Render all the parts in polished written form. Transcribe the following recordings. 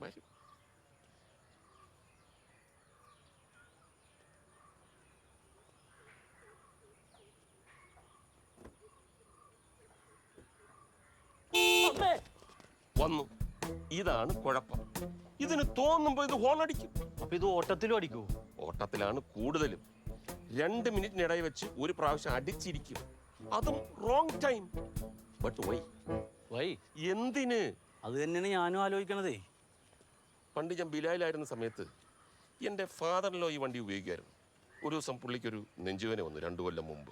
വരും. വന്നു. ഇതാണ് കുഴപ്പം. ഇതിന് തോന്നുമ്പോ ഇത് ഹോൺ അടിക്കും. അപ്പൊ ഇത് ഓട്ടത്തിലും അടിക്കൂ? ഓട്ടത്തിലാണ് കൂടുതലും. 2 മിനിറ്റിനിടയിൽ വെച്ച് ഒരു പ്രാവശ്യം അടിച്ചിരിക്കും. അതും റോങ് ടൈം. But why? എന്തിന്? അത് തന്നെയാണ് ഞാനും ആലോചിക്കണതേ. പണ്ട് ഞാൻ ബിലായിലായിരുന്ന സമയത്ത് എൻ്റെ ഫാദറിലോ ഈ വണ്ടി ഉപയോഗിക്കുമായിരുന്നു. ഒരു ദിവസം പുള്ളിക്കൊരു നെഞ്ചുവേന വന്നു 2 കൊല്ലം മുമ്പ്.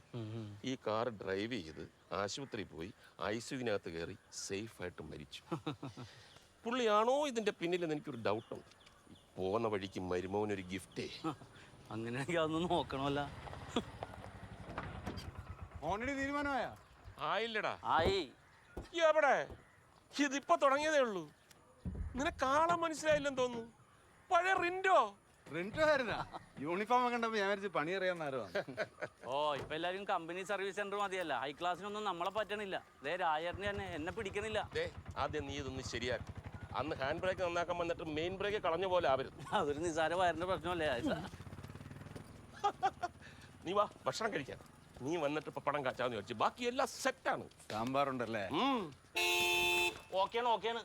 ഈ കാർ ഡ്രൈവ് ചെയ്ത് ആശുപത്രിയിൽ പോയി ഐസിയുവിനകത്ത് കയറി സേഫായിട്ട് മരിച്ചു. പുള്ളിയാണോ ഇതിൻ്റെ പിന്നിലെന്ന് എനിക്കൊരു ഡൗട്ടുണ്ട്. പോകുന്ന വഴിക്ക് മരുമോനൊരു ഗിഫ്റ്റേ. അങ്ങനെയാണെങ്കിൽ അതൊന്നും നോക്കണമല്ല. ഓൾറെഡി തീരുമാനമായ ആയില്ലടാ. ആയി. എവിടെ? ഇതിപ്പോ തുടങ്ങിയതേ ഉള്ളൂ. നിനക്കാളെ മനസ്സിലായില്ലെന്ന് തോന്നുന്നു. പഴയ റിൻഡോ ആയിരുന്ന യൂണിഫോം കണ്ടപ്പോ ഞാൻ വിചാരിച്ചു പണി അറിയാവുന്ന. ഓ, ഇപ്പൊ എല്ലാരും കമ്പനി സർവീസ് സെന്റർ മതിയല്ല. ഹൈ ക്ലാസ്സിനൊന്നും നമ്മളെ പറ്റണില്ല. ദേ രാജേട്ടന് തന്നെ എന്നെ പിടിക്കുന്നില്ല. ആദ്യം നീ ഇതൊന്ന് ശരിയാക്കും. അന്ന് ഹാൻഡ് ബ്രേക്ക് നന്നാക്കാൻ വന്നിട്ട് മെയിൻ ബ്രേക്ക് കളഞ്ഞ പോലെ ആവരുത്. അതൊരു നിസാര വയറിന്റെ പ്രശ്നമല്ലേ? നീ വാ ഭക്ഷണം കഴിക്കാൻ. നീ വന്നിട്ട് ഇപ്പൊ പണം കാച്ചാന്ന് ചോദിച്ചു. ബാക്കി എല്ലാം സെറ്റാണ്. സാമ്പാറുണ്ടല്ലേ? ഓക്കെയാണ്.